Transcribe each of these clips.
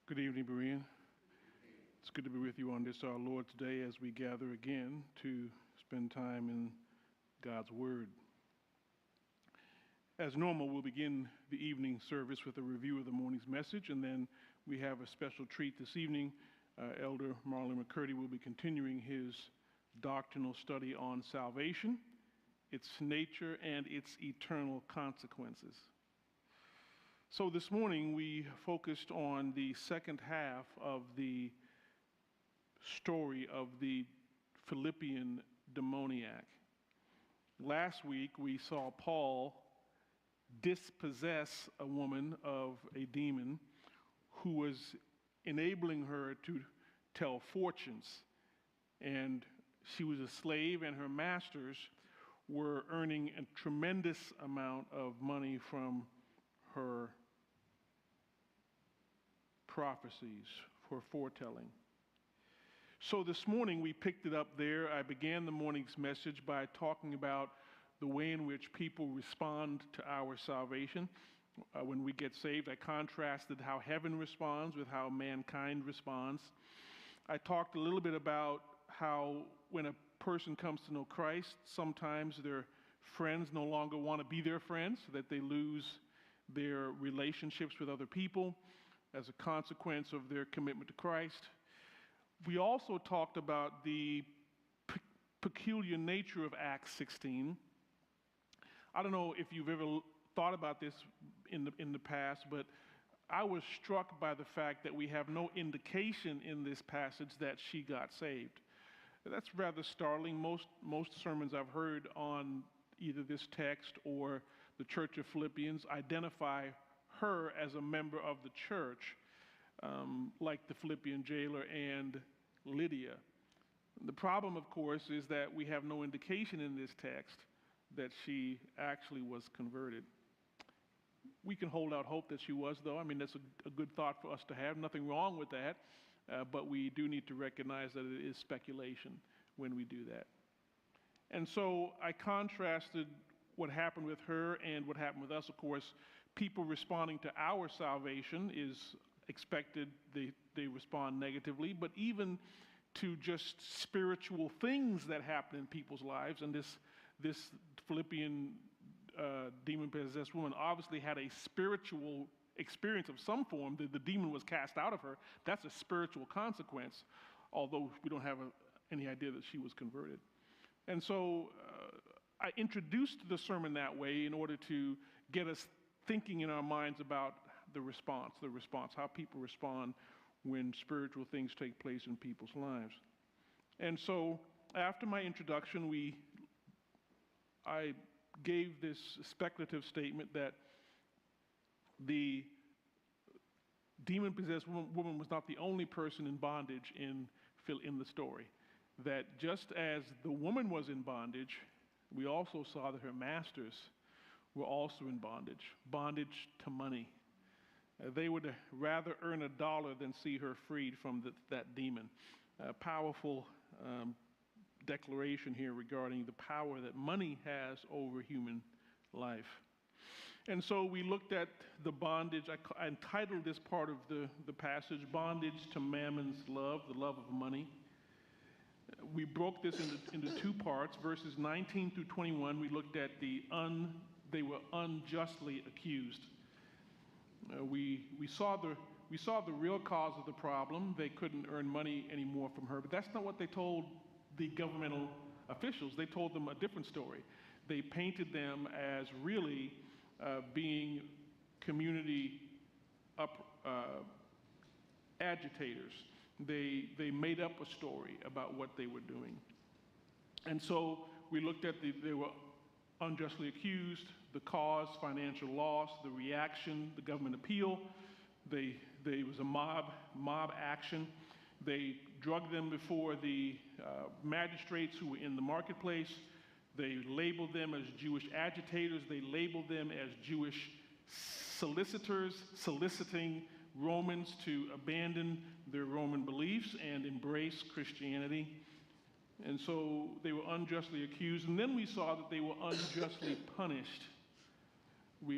Good evening, Berean. It's good to be with you on this, our Lord's Day, as we gather again to spend time in God's Word. As normal, we'll begin the evening service with a review of the morning's message, and then we have a special treat this evening. Elder Marlon McCurdy will be continuing his doctrinal study on salvation, its nature, and its eternal consequences. So this morning we focused on the second half of the story of the Philippian demoniac. Last week we saw Paul dispossess a woman of a demon who was enabling her to tell fortunes. And she was a slave, and her masters were earning a tremendous amount of money from her prophecies, for foretelling. So this morning we picked it up there. I began the morning's message by talking about the way in which people respond to our salvation. When we get saved, I contrasted how heaven responds with how mankind responds. I talked a little bit about how when a person comes to know Christ, sometimes their friends no longer want to be their friends, that they lose their relationships with other people as a consequence of their commitment to Christ. We also talked about the peculiar nature of Acts 16. I don't know if you've ever thought about this in the past, but I was struck by the fact that we have no indication in this passage that she got saved. That's rather startling. Most sermons I've heard on either this text or the Church of Philippians identify her as a member of the church, like the Philippian jailer and Lydia. The problem, of course, is that we have no indication in this text that she actually was converted. We can hold out hope that she was, though. I mean, that's a good thought for us to have. Nothing wrong with that, but we do need to recognize that it is speculation when we do that. And so I contrasted what happened with her and what happened with us. Of course, people responding to our salvation is expected. They respond negatively, but even to just spiritual things that happen in people's lives, and this Philippian demon-possessed woman obviously had a spiritual experience of some form. The demon was cast out of her. That's a spiritual consequence, although we don't have any idea that she was converted. And so I introduced the sermon that way in order to get us thinking in our minds about the response, how people respond when spiritual things take place in people's lives. And so after my introduction, I gave this speculative statement that the demon-possessed woman was not the only person in bondage in the story. That just as the woman was in bondage, we also saw that her masters were also in bondage to money. They would rather earn $1 than see her freed from that demon. A powerful declaration here regarding the power that money has over human life. And so we looked at the bondage. I entitled this part of the passage, Bondage to Mammon's Love, the love of money. We broke this into two parts. Verses 19 through 21, we looked at they were unjustly accused. We saw the real cause of the problem. They couldn't earn money anymore from her, but that's not what they told the governmental officials. They told them a different story. They painted them as really being community agitators. They made up a story about what they were doing. And so we looked at they were unjustly accused, the cause, financial loss, the reaction, the government appeal. There was a mob action. They drugged them before the magistrates who were in the marketplace. They labeled them as Jewish agitators. They labeled them as Jewish solicitors, soliciting Romans to abandon their Roman beliefs and embrace Christianity. And so they were unjustly accused. And then we saw that they were unjustly punished.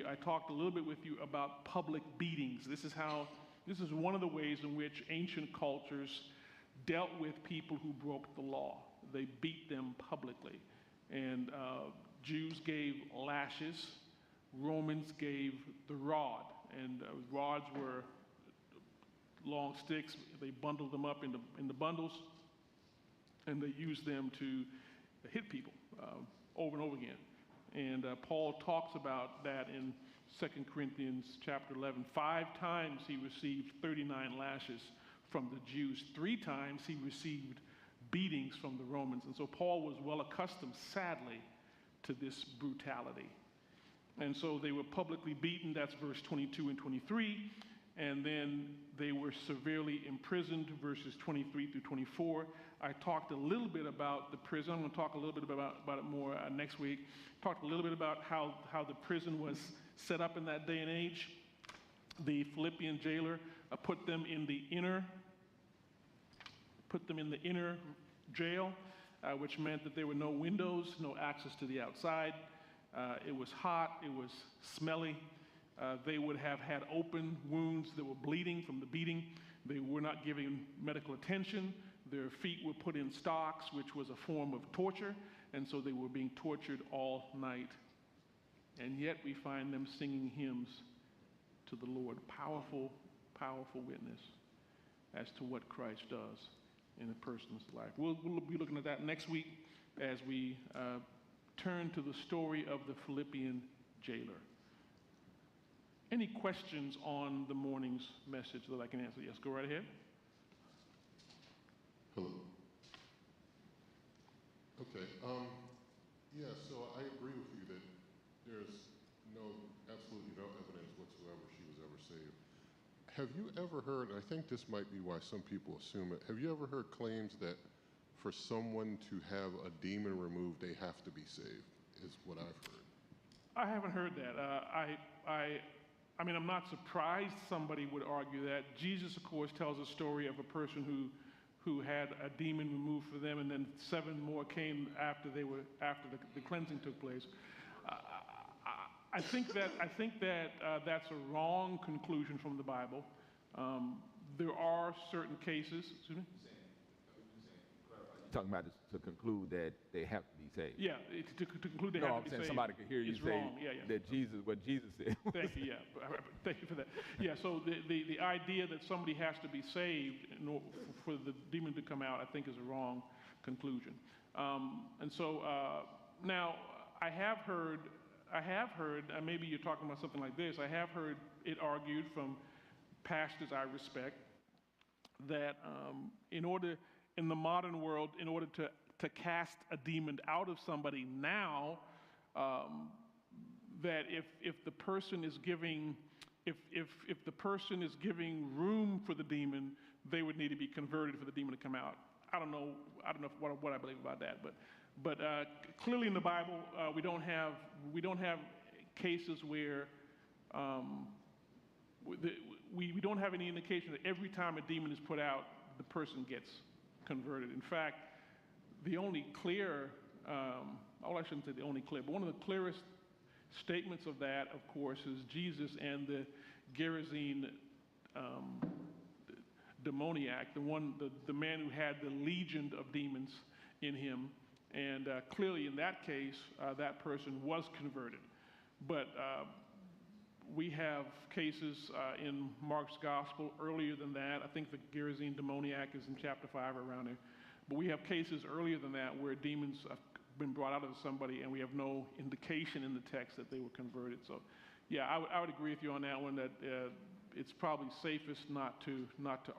I talked a little bit with you about public beatings. This is how This is one of the ways in which ancient cultures dealt with people who broke the law. They beat them publicly. And Jews gave lashes, Romans gave the rod. And rods were long sticks. They bundled them up into bundles, and they used them to hit people over and over again. And Paul talks about that in 2 Corinthians chapter 11. 5 times he received 39 lashes from the Jews. 3 times he received beatings from the Romans. And so Paul was well accustomed, sadly, to this brutality. And so they were publicly beaten. That's verse 22 and 23. And then they were severely imprisoned, verses 23 through 24. I talked a little bit about the prison. I'm going to talk a little bit about it more next week. Talked a little bit about how the prison was set up in that day and age. The Philippian jailer put them in the inner jail, which meant that there were no windows, no access to the outside. It was hot. It was smelly. They would have had open wounds that were bleeding from the beating. They were not given medical attention. Their feet were put in stocks, which was a form of torture, and so they were being tortured all night. And yet we find them singing hymns to the Lord. Powerful, powerful witness as to what Christ does in a person's life. We'll be looking at that next week as we turn to the story of the Philippian jailer. Any questions on the morning's message that I can answer? Yes, go right ahead. Hello. Okay. Yeah, so I agree with you that there's absolutely no evidence whatsoever she was ever saved. Have you ever heard, and I think this might be why some people assume it, have you ever heard claims that for someone to have a demon removed, they have to be saved, is what I've heard? I haven't heard that. I mean, I'm not surprised somebody would argue that. Jesus, of course, tells a story of a person who had a demon removed for them, and then 7 more came after the cleansing took place. I think that that's a wrong conclusion from the Bible. There are certain cases. Excuse me? Talking about to conclude that they have to be saved. Yeah, to conclude they have to be saved. No, I'm saying somebody could hear you it's say wrong. Yeah. that what Jesus said. Thank you, yeah. Thank you for that. Yeah, so the idea that somebody has to be saved in order for the demon to come out, I think, is a wrong conclusion. And so now I have heard, maybe you're talking about something like this, I have heard it argued from pastors I respect that in the modern world, in order to cast a demon out of somebody now, that if the person is giving room for the demon, they would need to be converted for the demon to come out. I don't know what I believe about that, but clearly in the Bible we don't have cases where we don't have any indication that every time a demon is put out, the person gets converted. In fact, the only clear, I shouldn't say the only clear, but one of the clearest statements of that, of course, is Jesus and the Gerasene demoniac, the man who had the legion of demons in him. And clearly in that case, that person was converted. But we have cases in Mark's gospel earlier than that. I think the Gerasene demoniac is in chapter 5 or around there. But we have cases earlier than that where demons have been brought out of somebody and we have no indication in the text that they were converted. So yeah, I would agree with you on that one, that it's probably safest not to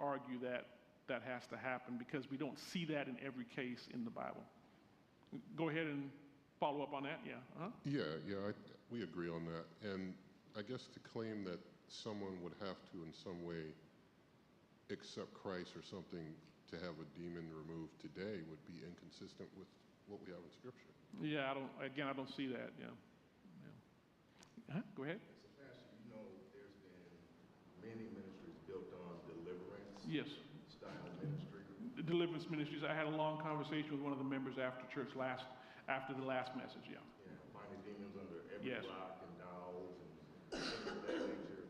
argue that has to happen, because we don't see that in every case in the Bible. Go ahead and follow up on that. Yeah. Uh-huh. Yeah, we agree on that. And I guess to claim that someone would have to in some way accept Christ or something to have a demon removed today would be inconsistent with what we have in Scripture. Yeah, I don't see that. Yeah. Huh? Go ahead. So, Pastor, there's been many ministries built on deliverance. Yes. Style ministry. Deliverance ministries. I had a long conversation with one of the members after the last message. Yeah. Yeah, finding demons under every yes. rock and dolls and things of that nature.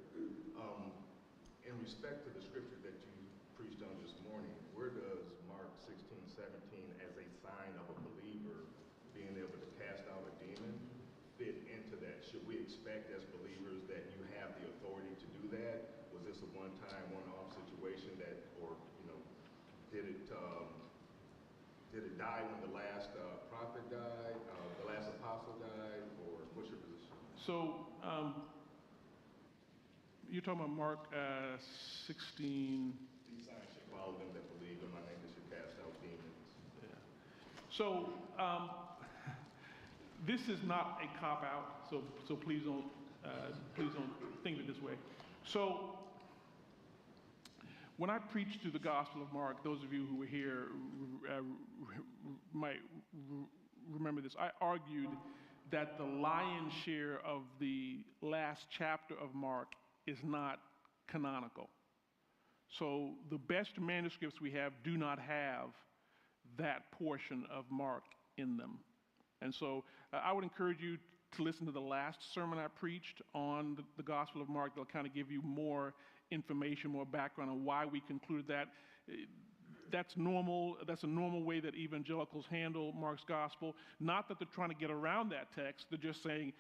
In respect to the scripture that you preached on this morning, where does Mark 16:17 as a sign of a believer being able to cast out a demon fit into that? Should we expect as believers that you have the authority to do that? Was this a one-time, one-off situation that, or, did it die when the last prophet died, the last apostle died, or what's your position? So you're talking about Mark 16. These signs should follow them that believe in my name, they should cast out demons. Yeah. So this is not a cop out. So please don't think of it this way. So when I preached through the Gospel of Mark, those of you who were here might remember this. I argued that the lion's share of the last chapter of Mark is not canonical. So the best manuscripts we have do not have that portion of Mark in them. And so I would encourage you to listen to the last sermon I preached on the Gospel of Mark. They'll kind of give you more information, more background on why we concluded that. That's normal. That's a normal way that evangelicals handle Mark's Gospel. Not that they're trying to get around that text. They're just saying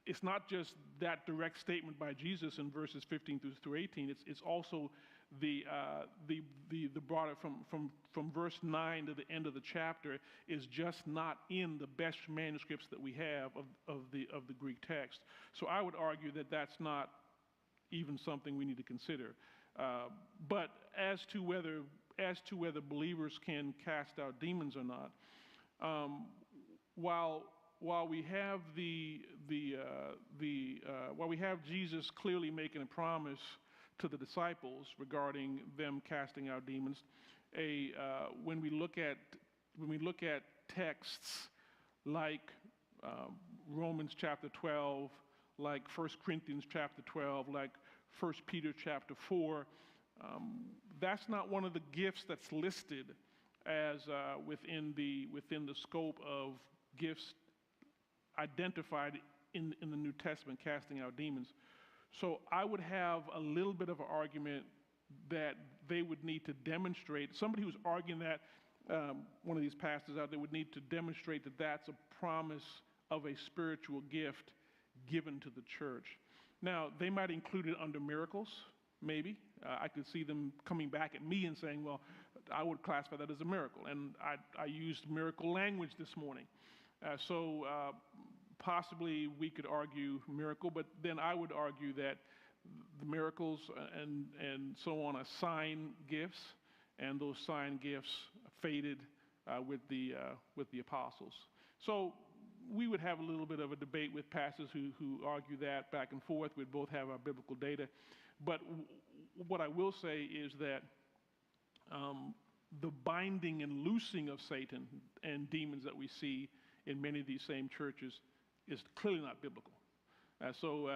it's not just that direct statement by Jesus in verses 15 through 18. It's also the broader from verse 9 to the end of the chapter is just not in the best manuscripts that we have of the Greek text. So I would argue that that's not even something we need to consider. But as to whether believers can cast out demons or not, while we have while we have Jesus clearly making a promise to the disciples regarding them casting out demons, when we look at texts like Romans chapter 12, like 1 Corinthians chapter 12, like 1 Peter chapter 4, that's not one of the gifts that's listed as within the scope of gifts identified in the New Testament, casting out demons. So I would have a little bit of an argument that they would need to demonstrate, somebody who's arguing that, one of these pastors out there would need to demonstrate that that's a promise of a spiritual gift given to the church. Now, they might include it under miracles, maybe. I could see them coming back at me and saying, well, I would classify that as a miracle. And I used miracle language this morning. So possibly we could argue miracle, but then I would argue that the miracles and so on are sign gifts, and those sign gifts faded with the apostles. So we would have a little bit of a debate with pastors who argue that back and forth. We'd both have our biblical data. But what I will say is that the binding and loosing of Satan and demons that we see in many of these same churches is clearly not biblical. So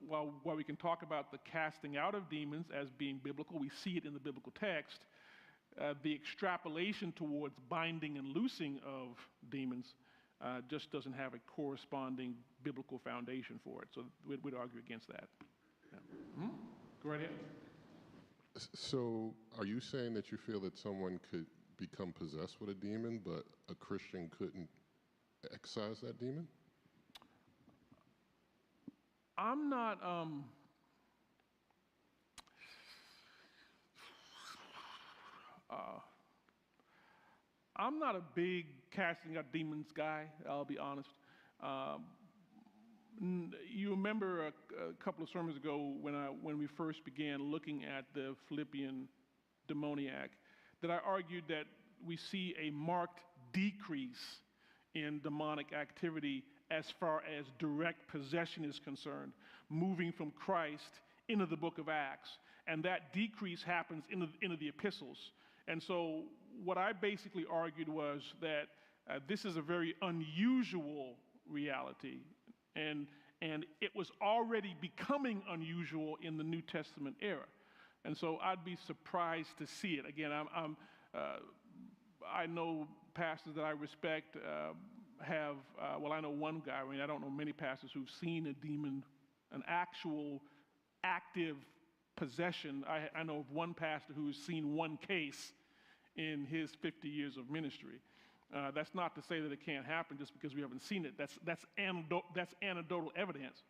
while we can talk about the casting out of demons as being biblical, we see it in the biblical text, the extrapolation towards binding and loosing of demons just doesn't have a corresponding biblical foundation for it. So we'd argue against that. Yeah. Go right ahead. So are you saying that you feel that someone could become possessed with a demon, but a Christian couldn't excise that demon? I'm not, I'm not a big casting out demons guy, I'll be honest. You remember a couple of sermons ago when we first began looking at the Philippian demoniac, that I argued that we see a marked decrease in demonic activity as far as direct possession is concerned, moving from Christ into the book of Acts. And that decrease happens into the epistles. And so what I basically argued was that this is a very unusual reality. And it was already becoming unusual in the New Testament era. And so I'd be surprised to see it. Again, I know pastors that I respect I know one guy, I don't know many pastors who've seen a demon, an actual active possession. I know of one pastor who has seen one case in his 50 years of ministry. That's not to say that it can't happen just because we haven't seen it. That's anecdotal evidence.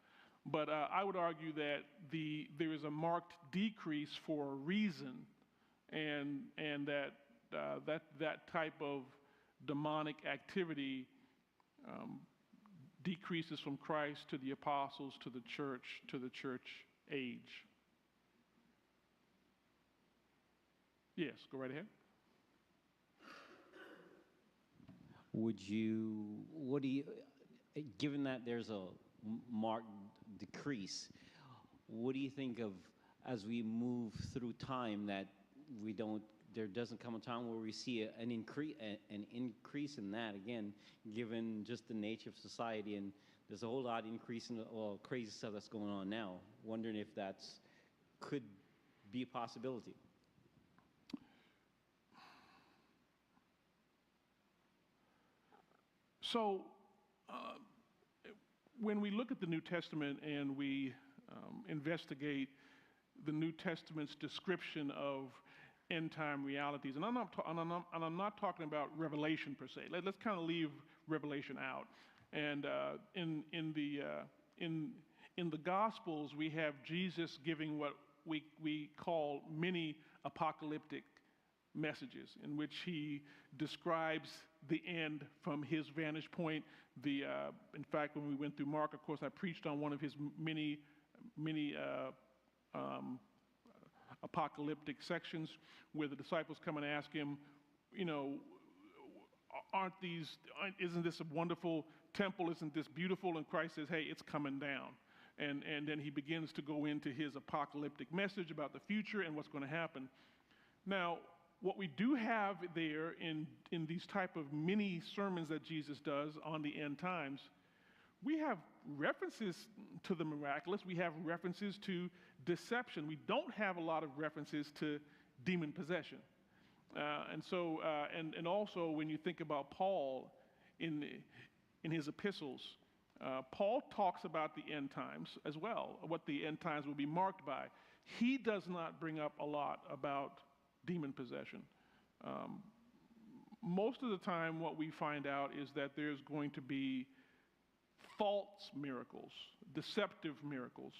But I would argue that there is a marked decrease for a reason, and that type of demonic activity decreases from Christ to the apostles to the church age. Yes, go right ahead. Given that there's a marked decrease, what do you think of as we move through time that there doesn't come a time where we see an increase in that again, given just the nature of society, and there's a whole lot increase in crazy stuff that's going on now. Wondering if that's could be a possibility. So, when we look at the New Testament and we investigate the New Testament's description of end-time realities, and I'm not talking about Revelation per se. Let's kind of leave Revelation out. And in the Gospels, we have Jesus giving what we call mini apocalyptic messages, in which he describes the end from his vantage point. In fact, when we went through Mark, of course, I preached on one of his many apocalyptic sections, where the disciples come and ask him, isn't this a wonderful temple? Isn't this beautiful? And Christ says, hey, it's coming down. And then he begins to go into his apocalyptic message about the future and what's going to happen. Now, what we do have there in these type of mini sermons that Jesus does on the end times, we have references to the miraculous. We have references to deception. We don't have a lot of references to demon possession. And also when you think about Paul in his epistles, Paul talks about the end times as well, what the end times will be marked by. He does not bring up a lot about demon possession. Most of the time what we find out is that there's going to be false miracles, deceptive miracles.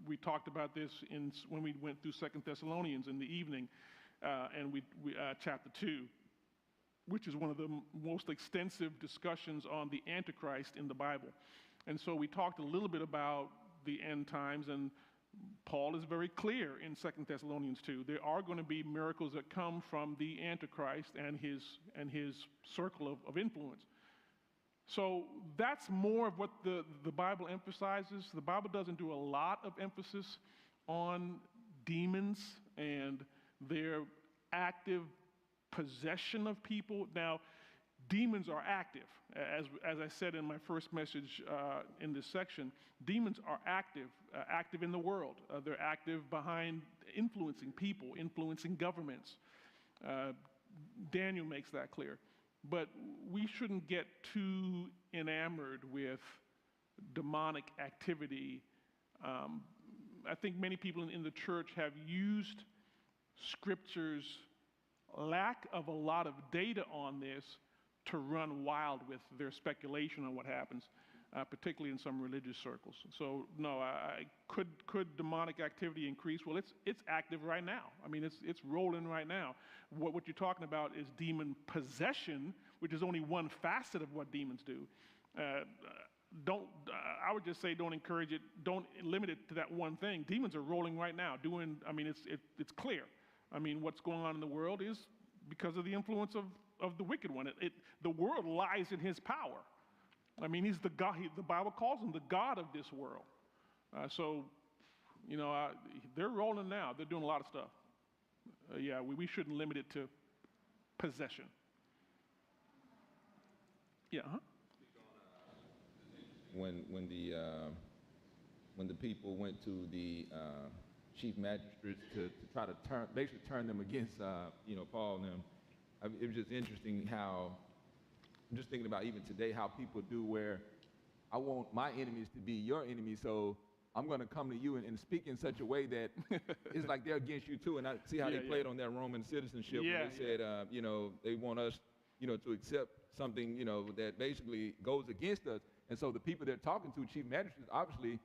We talked about this when we went through 2 Thessalonians in the evening, and chapter 2, which is one of the most extensive discussions on the Antichrist in the Bible. And so we talked a little bit about the end times, and Paul is very clear in 2 Thessalonians 2. There are going to be miracles that come from the Antichrist and his circle of influence. So that's more of what the Bible emphasizes. The Bible doesn't do a lot of emphasis on demons and their active possession of people. Now, demons are active. As I said in my first message in this section, demons are active in the world. They're active behind influencing people, influencing governments. Daniel makes that clear. But we shouldn't get too enamored with demonic activity. I think many people in the church have used Scripture's lack of a lot of data on this to run wild with their speculation on what happens, particularly in some religious circles. So no, could demonic activity increase? Well, it's active right now. I mean, it's rolling right now. What you're talking about is demon possession, which is only one facet of what demons do. I would just say don't encourage it. Don't limit it to that one thing. Demons are rolling right now. It's clear. I mean, what's going on in the world is because of the influence of the wicked one. The world lies in his power. I mean, he's the God. The Bible calls him the God of this world. They're rolling now. They're doing a lot of stuff. We shouldn't limit it to possession. Yeah. Uh-huh. When the people went to the chief magistrates to try to turn them against Paul and them, it was just interesting how, I'm just thinking about even today how people do, where I want my enemies to be your enemies, so I'm going to come to you and speak in such a way that it's like they're against you too. And I see how they played on that Roman citizenship when they said, you know, they want us, you know, to accept something, you know, that basically goes against us. And so the people they're talking to, chief magistrates, obviously,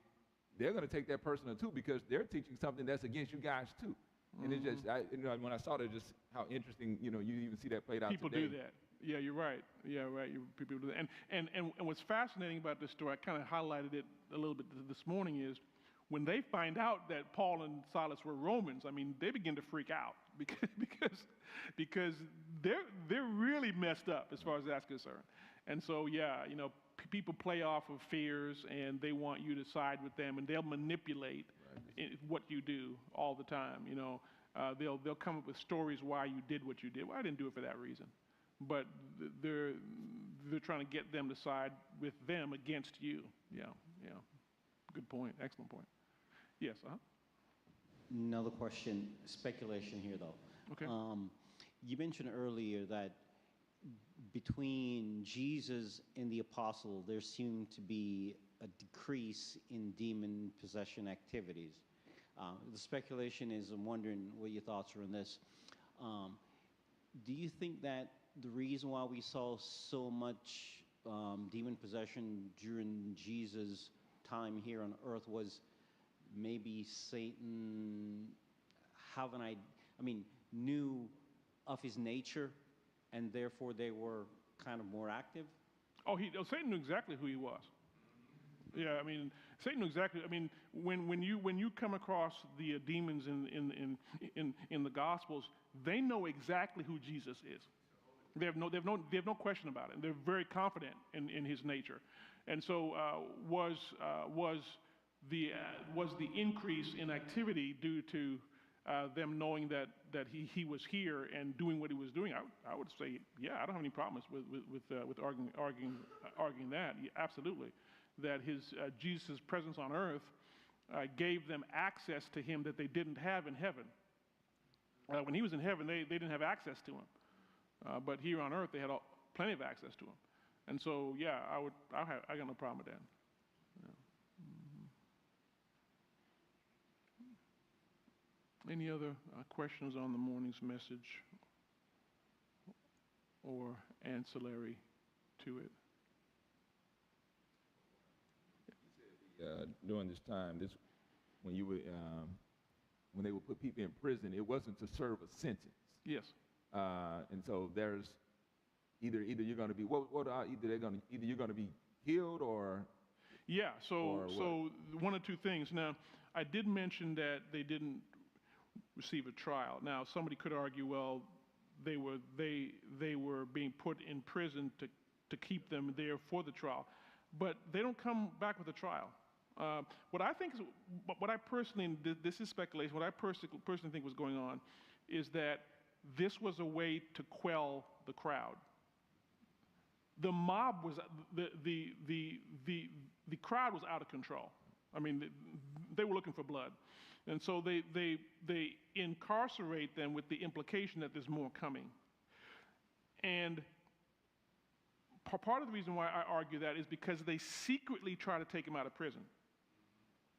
they're going to take that personal too because they're teaching something that's against you guys too. And it's just, you know, when I saw that, just how interesting, you know, you even see that played out People today. do that. Yeah, you're right. Yeah, right. People do that. And what's fascinating about this story, I kind of highlighted it a little bit this morning, is when they find out that Paul and Silas were Romans, I mean, they begin to freak out because they're really messed up as far as that's concerned. And so, yeah, you know, people play off of fears, and they want you to side with them, and they'll manipulate what you do all the time. You know, they'll come up with stories why you did what you did. Well, I didn't do it for that reason. But they're trying to get them to side with them against you. Yeah. Good point. Excellent point. Yes. Another question, speculation here though. Okay. You mentioned earlier that between Jesus and the apostle, there seemed to be a decrease in demon possession activities. The speculation is, I'm wondering what your thoughts are on this. Do you think that the reason why we saw so much demon possession during Jesus' time here on earth was maybe Satan knew of his nature, and therefore they were kind of more active? Satan knew exactly who he was. Yeah, I mean, Satan knew exactly. I mean, when you come across the demons in the Gospels, they know exactly who Jesus is. They have no question about it. They're very confident in his nature, and so was the increase in activity due to them knowing that he was here and doing what he was doing? I would say, yeah, I don't have any problems with arguing that. Yeah, absolutely, that his Jesus' presence on earth gave them access to him that they didn't have in heaven. When he was in heaven, they didn't have access to him. But here on earth, they had plenty of access to him. And so, yeah, I got no problem with that. Yeah. Any other questions on the morning's message or ancillary to it? During this time, when they would put people in prison, it wasn't to serve a sentence. Yes. And so there's either you're going to be either you're going to be killed or so one of two things. Now, I did mention that they didn't receive a trial. Now, somebody could argue, well, they were being put in prison to keep them there for the trial, but they don't come back with a trial. What I personally, this is speculation, what I personally think was going on is that this was a way to quell the crowd. The mob was, the crowd was out of control. I mean, they were looking for blood. And so they incarcerate them with the implication that there's more coming. And part of the reason why I argue that is because they secretly try to take him out of prison.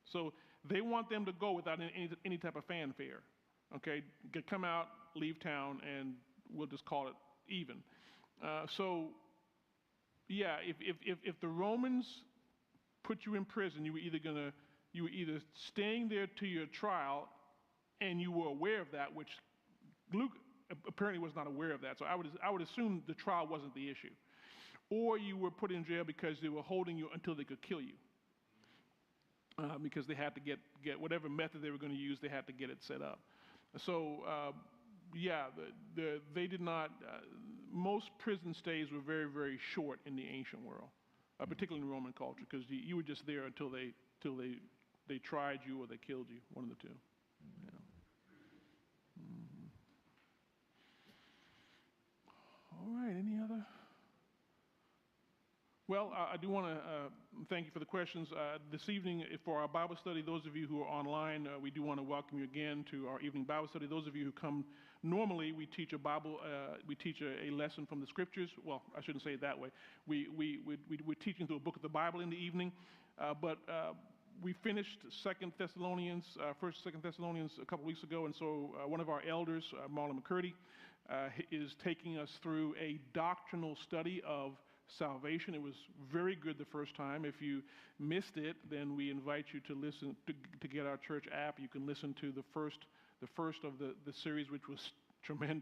So they want them to go without any type of fanfare. Okay, come out, leave town, and we'll just call it even. So, yeah, if the Romans put you in prison, you were either staying there to your trial, and you were aware of that, which Luke apparently was not aware of that. So I would assume the trial wasn't the issue, or you were put in jail because they were holding you until they could kill you. Because they had to get whatever method they were going to use, they had to get it set up. So, yeah, they did not, most prison stays were very, very short in the ancient world, particularly in Roman culture, because you were just there until they tried you or they killed you, one of the two. Yeah. All right, any other? Well, I do want to thank you for the questions. This evening, for our Bible study, those of you who are online, we do want to welcome you again to our evening Bible study. Those of you who come normally, we teach a lesson from the Scriptures. Well, I shouldn't say it that way. We're teaching through a book of the Bible in the evening, but we finished First, Second Thessalonians a couple weeks ago, and so one of our elders, Marlon McCurdy, is taking us through a doctrinal study of salvation. It was very good the first time. If you missed it, then we invite you to listen to get our church app. You can listen to the first of the series, which was tremendous.